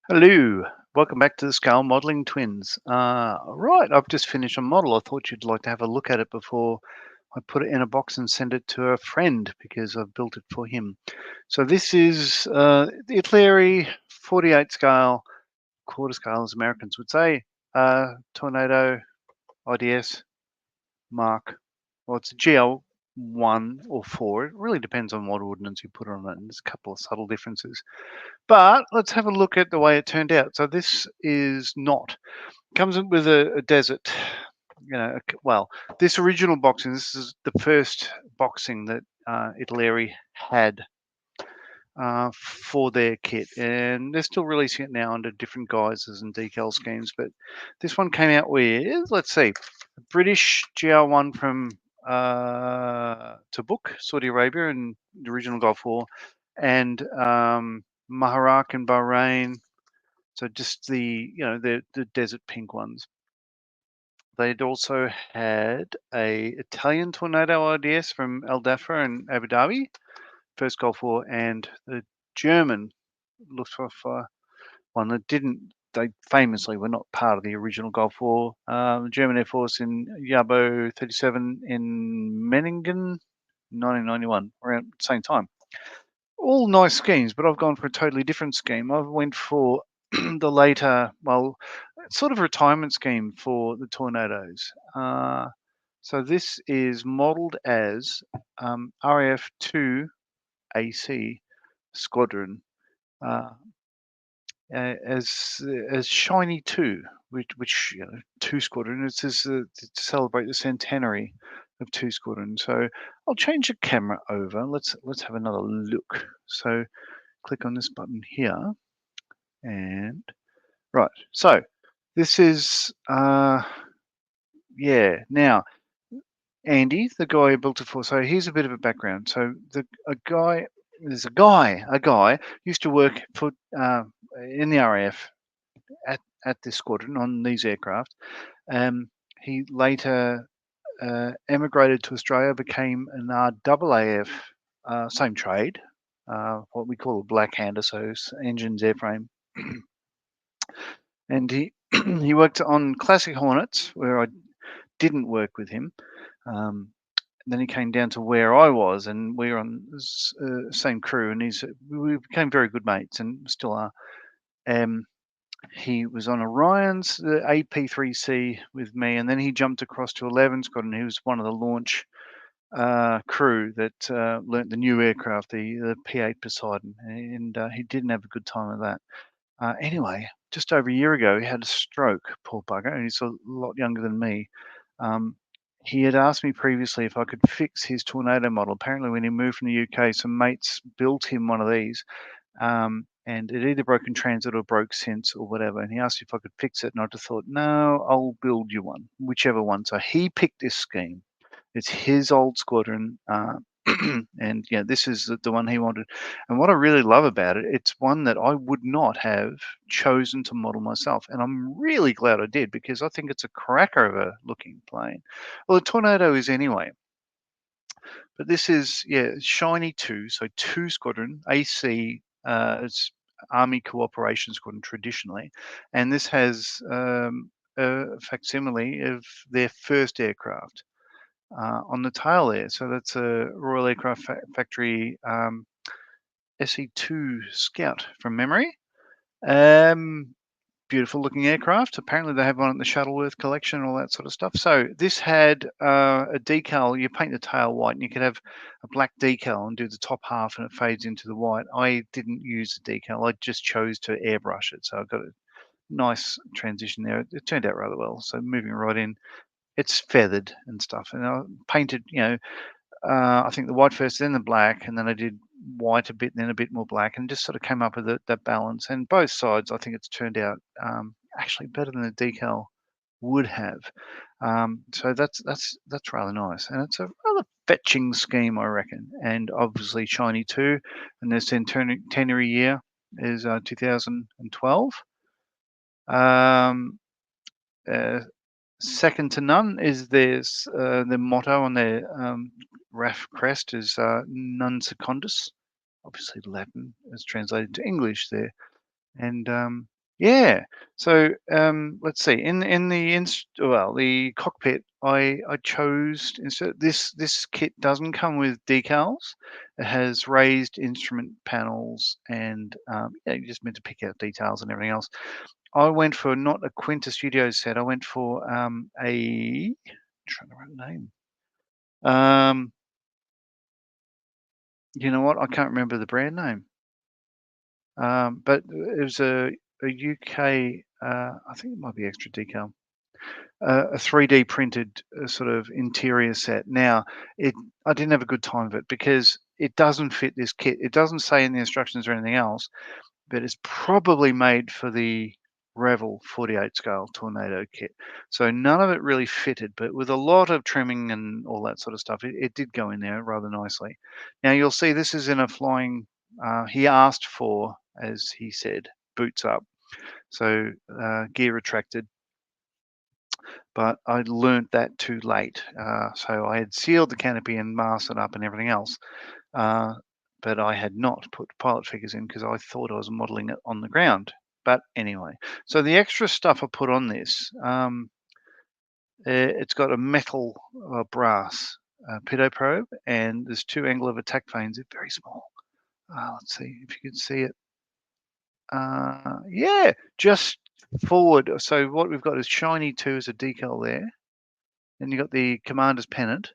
Hello, welcome back to the Scale Modeling Twins. Right, I've just finished a model. I thought you'd like to have a look at it before I put it in a box and send it to a friend because I've built it for him. So this is the Italeri 48 scale, quarter scale as Americans would say, Tornado IDS Mark. Well, it's a GL1 or 4. It really depends on what ordnance you put on it, and there's a couple of subtle differences. But let's have a look at the way it turned out. So this is not, comes with a desert, well, this original boxing, this is the first boxing that Italeri had for their kit, and they're still releasing it now under different guises and decal schemes, but this one came out with, let's see, a British GR1 from Tabuk, Saudi Arabia, and the original Gulf War, and Maharak in Bahrain. So just the the desert pink ones. They'd also had a Italian Tornado IDS from El Dafra in Abu Dhabi, first Gulf War, and the German Luftwaffe one that didn't. They famously were not part of the original Gulf War. The German Air Force in Yabo 37 in Meiningen, 1991, around the same time. All nice schemes, but I've gone for a totally different scheme. I went for the later, well, sort of retirement scheme for the Tornadoes. So this is modeled as RAF 2 AC Squadron, uh, as Shiny 2, which 2 Squadron. It says to celebrate the centenary of 2 Squadron. So I'll change the camera over. Let's have another look. So click on this button here, and right. So this is yeah. Now Andy, the guy who built it for. So here's a bit of a background. So there's a guy used to work for in the RAF at this squadron on these aircraft. He later emigrated to Australia, became an RAAF, same trade, what we call a black hander, so engines, airframe. And he he worked on classic Hornets, where I didn't work with him. Then he came down to where I was, and we were on the same crew, and we became very good mates, and still are. He was on Orion's, the AP3C with me, and then he jumped across to 11 Squadron. He was one of the launch crew that learnt the new aircraft, the P8 Poseidon, and he didn't have a good time with that. Anyway, just over a year ago, he had a stroke, poor bugger, and he's a lot younger than me. He had asked me previously if I could fix his Tornado model. Apparently, when he moved from the UK, some mates built him one of these, and it either broke in transit or broke since or whatever. And he asked if I could fix it, and I just thought, no, I'll build you one, whichever one. So he picked this scheme. It's his old squadron, and yeah, this is the one he wanted. And what I really love about it, it's one that I would not have chosen to model myself, and I'm really glad I did, because I think it's a cracker of a looking plane. Well, the Tornado is anyway, but this is, yeah, Shiny 2, so 2 Squadron AC. It's Army Cooperation Squadron traditionally, and this has a facsimile of their first aircraft on the tail there. So that's a Royal Aircraft Factory SE2 Scout from memory. Beautiful looking aircraft. Apparently they have one at the Shuttleworth collection, all that sort of stuff. So this had a decal. You paint the tail white, and you could have a black decal and do the top half, and it fades into the white. I didn't use the decal. I just chose to airbrush it. So I've got a nice transition there. It turned out rather well. So moving right in, it's feathered and stuff. And I painted, I think the white first, then the black, and then I did white a bit, and then a bit more black, and just sort of came up with that balance. And both sides, I think it's turned out actually better than the decal would have. So that's rather nice, and it's a rather fetching scheme, I reckon. And obviously Shiny 2, and their centenary year is 2012. Second to none is their motto on their RAF crest is non secundus, obviously Latin as translated to English there. And Yeah. So let's see. In the the cockpit, I chose instead this kit doesn't come with decals. It has raised instrument panels and yeah, you just meant to pick out details and everything else. I went for not a Quinta Studios set. I went for a trying to remember the name. You know what? I can't remember the brand name. But it was a UK. I think it might be Xtradecal. A 3D printed sort of interior set. Now, I didn't have a good time of it because it doesn't fit this kit. It doesn't say in the instructions or anything else, but it's probably made for the Revell 48 scale Tornado kit. So none of it really fitted, but with a lot of trimming and all that sort of stuff, it did go in there rather nicely. Now you'll see this is in a flying, he asked for, as he said, boots up. So gear retracted, but I learnt that too late. So I had sealed the canopy and masked it up and everything else. But I had not put pilot figures in because I thought I was modeling it on the ground. But anyway, so the extra stuff I put on this, it's got a metal brass pitot probe, and there's two angle of attack vanes. They're very small. Let's see if you can see it. Yeah, just forward. So what we've got is shiny 2 as a decal there. Then you've got the commander's pennant,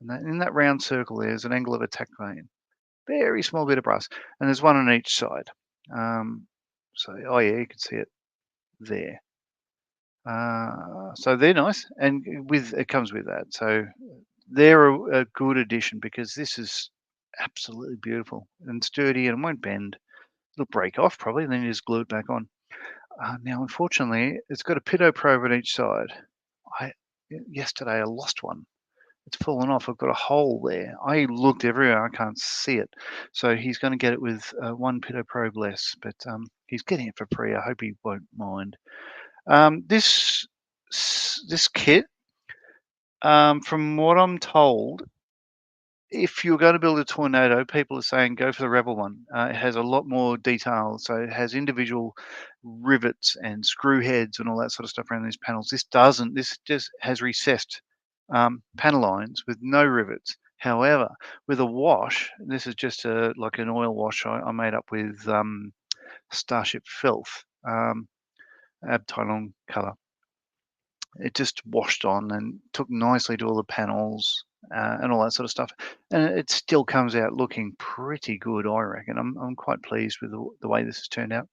and in that round circle there's an angle of attack vane. Very small bit of brass, and there's one on each side. So, oh yeah, you can see it there. So they're nice, and it comes with that. So they're a good addition because this is absolutely beautiful and sturdy and won't bend. It'll break off probably, and then you just glue it back on. Now, unfortunately, it's got a pitot probe on each side. Yesterday I lost one. It's fallen off. I've got a hole there. I looked everywhere. I can't see it. So he's going to get it with one pitot probe less, but he's getting it for free. I hope he won't mind. This kit, from what I'm told, if you're going to build a Tornado, people are saying go for the Revell one. It has a lot more detail. So it has individual rivets and screw heads and all that sort of stuff around these panels. This doesn't. This just has recessed panel lines with no rivets. However, with a wash, this is just like an oil wash I made up with Starship Filth, Abteilung color. It just washed on and took nicely to all the panels and all that sort of stuff. And it still comes out looking pretty good, I reckon. I'm quite pleased with the way this has turned out.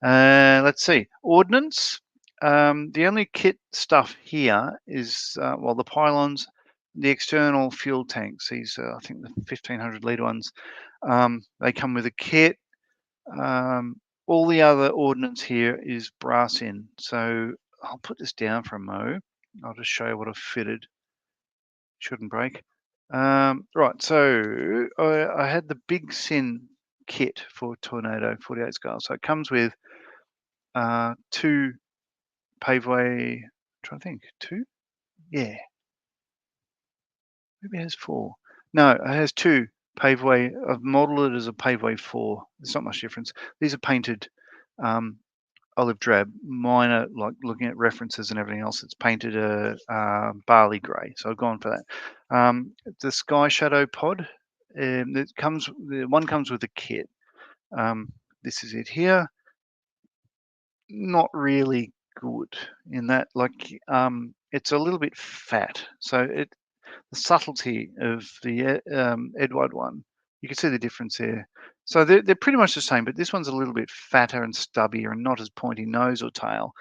Let's see, Ordnance. The only kit stuff here is, well, the pylons, the external fuel tanks. These are, I think, the 1500 litre ones. They come with a kit. All the other ordnance here is Brassin. So I'll put this down for a mo. I'll just show you what I've fitted. Shouldn't break. Right, so I had the Big Sin kit for Tornado 48 scale. So it comes with two Paveway, I'm trying to think, two? Yeah. Maybe it has four. No, it has two Paveway. I've modeled it as a Paveway 4. There's not much difference. These are painted olive drab. Mine are, like looking at references and everything else, it's painted a barley grey. So I've gone for that. The Sky Shadow pod, one comes with a kit. This is it here. Not really good in that, like, it's a little bit fat. So the subtlety of the Eduard one, you can see the difference there. So they're pretty much the same, but this one's a little bit fatter and stubbier and not as pointy nose or tail.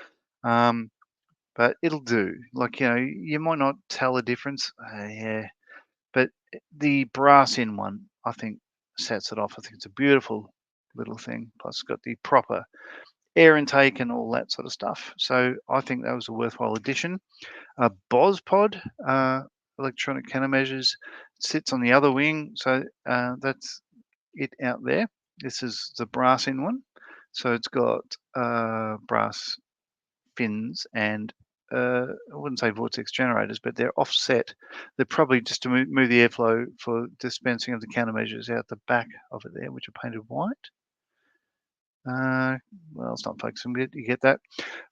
But it'll do. Like, you might not tell a difference. Yeah, but the Brassin one, I think, sets it off. I think it's a beautiful little thing. Plus, it's got the proper air intake and all that sort of stuff. So I think that was a worthwhile addition. A BOZ pod, electronic countermeasures, sits on the other wing. So that's it out there. This is the Brassin one. So it's got brass fins and I wouldn't say vortex generators, but they're offset. They're probably just to move the airflow for dispensing of the countermeasures out the back of it there, which are painted white. Well, it's not focusing, but you get that.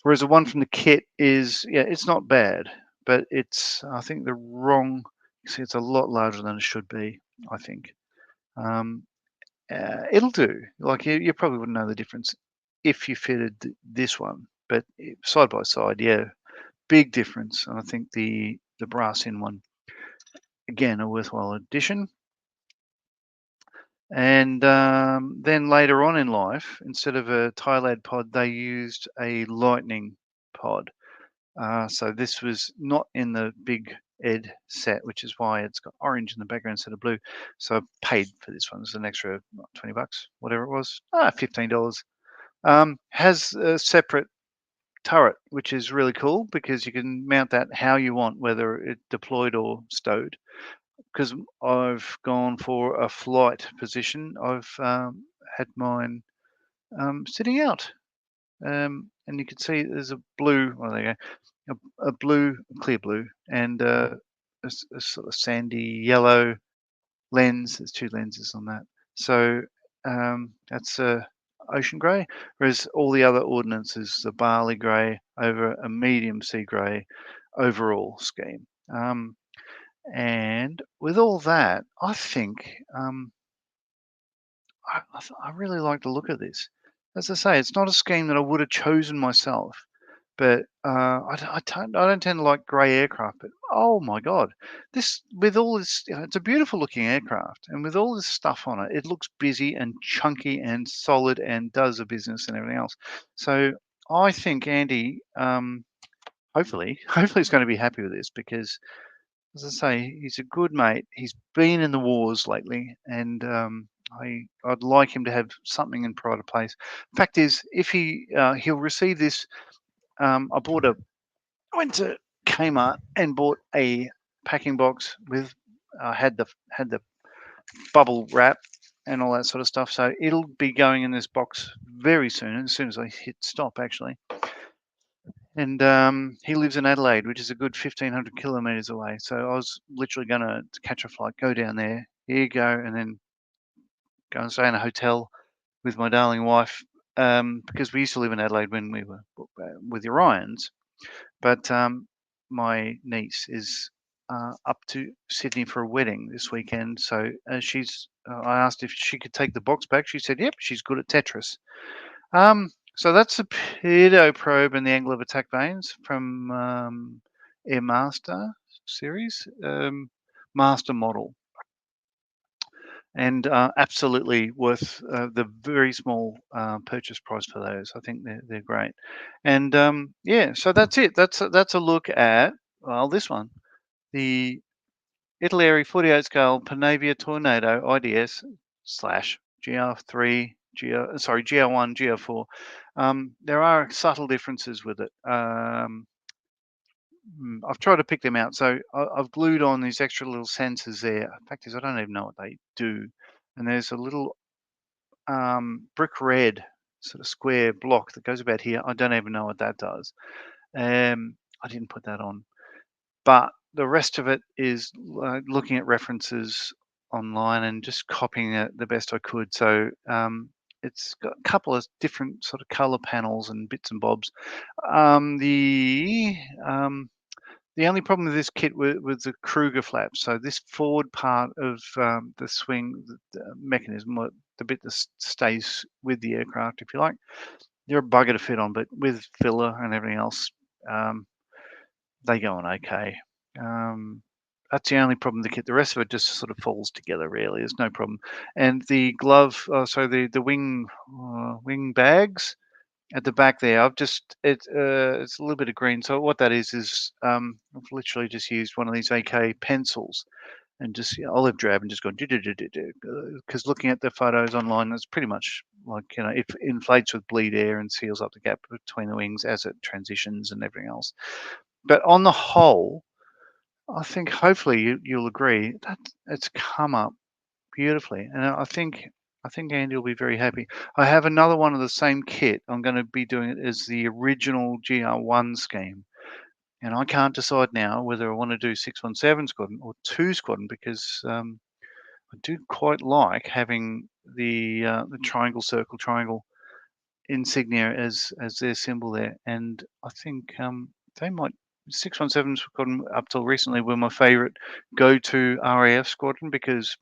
Whereas the one from the kit is, yeah, it's not bad, but it's, I think, the wrong. See, it's a lot larger than it should be, I think. It'll do. Like you probably wouldn't know the difference if you fitted this one, but side by side, yeah, big difference. And I think the Brassin one, again, a worthwhile addition. And then later on in life, instead of a Thailand pod, they used a lightning pod. So this was not in the big Ed set, which is why it's got orange in the background instead of blue. So I paid for this one. It's an extra $20, whatever it was, $15. Has a separate turret, which is really cool because you can mount that how you want, whether it deployed or stowed. Because I've gone for a flight position, I've had mine sitting out. And you can see there's a blue, well, there you go, a blue, clear blue, and a sort of sandy yellow lens. There's two lenses on that. So that's ocean grey, whereas all the other Ordnance is the barley grey over a medium sea grey overall scheme. And with all that, I think I really like the look of this. As I say, it's not a scheme that I would have chosen myself, but I don't tend to like grey aircraft. But oh my God, this with all this, it's a beautiful looking aircraft, and with all this stuff on it, it looks busy and chunky and solid and does a business and everything else. So I think Andy, hopefully, hopefully, is going to be happy with this because, as I say, he's a good mate. He's been in the wars lately, and I'd like him to have something in pride of place. Fact is, if he'll receive this, I went to Kmart and bought a packing box with had the bubble wrap and all that sort of stuff. So it'll be going in this box very soon, as soon as I hit stop, actually. And he lives in Adelaide, which is a good 1,500 kilometres away. So I was literally going to catch a flight, go down there, here you go, and then go and stay in a hotel with my darling wife, because we used to live in Adelaide when we were with the Orions. But my niece is up to Sydney for a wedding this weekend. So I asked if she could take the box back. She said, yep, she's good at Tetris. So that's a Pitot probe and the angle of attack vanes from Air Master series, master model. And absolutely worth the very small purchase price for those. I think they're great. And yeah, so that's it. That's a look at, well, this one, the Italeri 48 scale Panavia Tornado IDS slash GR3, GR1, GR4. There are subtle differences with it. I've tried to pick them out. So I've glued on these extra little sensors there. The fact is, I don't even know what they do. And there's a little brick red sort of square block that goes about here. I don't even know what that does. I didn't put that on. But the rest of it is looking at references online and just copying it the best I could. So it's got a couple of different sort of color panels and bits and bobs. The only problem with this kit was the Kruger flap. So this forward part of the swing the mechanism, the bit that stays with the aircraft, if you like, they're a bugger to fit on, but with filler and everything else, they go on okay. That's the only problem with the kit. The rest of it just sort of falls together really. There's no problem. And the glove, so the wing bags at the back there, it's a little bit of green. So what that is I've literally just used one of these AK pencils and just olive drab and just gone because looking at the photos online, it's pretty much like, it inflates with bleed air and seals up the gap between the wings as it transitions and everything else. But on the whole, I think hopefully you'll agree that it's come up beautifully, and I think Andy will be very happy. I have another one of the same kit. I'm going to be doing it as the original GR1 scheme, and I can't decide now whether I want to do 617 squadron or 2 squadron because I do quite like having the triangle, circle, triangle insignia as their symbol there. And I think they might 617s gotten up till recently were my favourite go-to RAF squadron because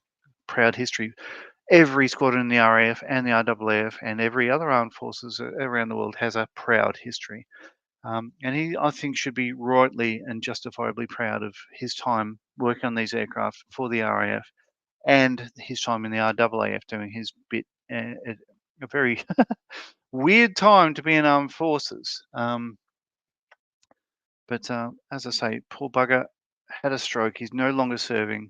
proud history. Every squadron in the RAF and the RAAF and every other armed forces around the world has a proud history. And he, I think, should be rightly and justifiably proud of his time working on these aircraft for the RAF and his time in the RAAF doing his bit at a very weird time to be in armed forces. But as I say, poor bugger had a stroke. He's no longer serving.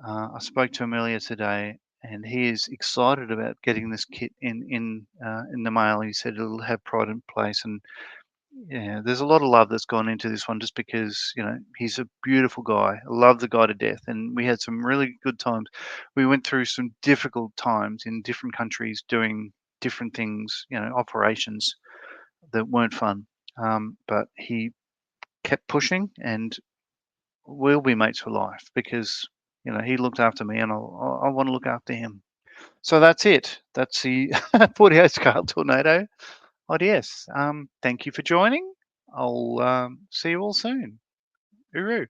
I spoke to him earlier today, and he is excited about getting this kit in the mail. He said it'll have pride in place, and yeah, there's a lot of love that's gone into this one, just because he's a beautiful guy. I love the guy to death, and we had some really good times. We went through some difficult times in different countries doing different things, operations that weren't fun. But he kept pushing, and we'll be mates for life because he looked after me, and I want to look after him. So that's it. That's the 48 scale tornado. Yes. Thank you for joining. I'll see you all soon. Hooroo.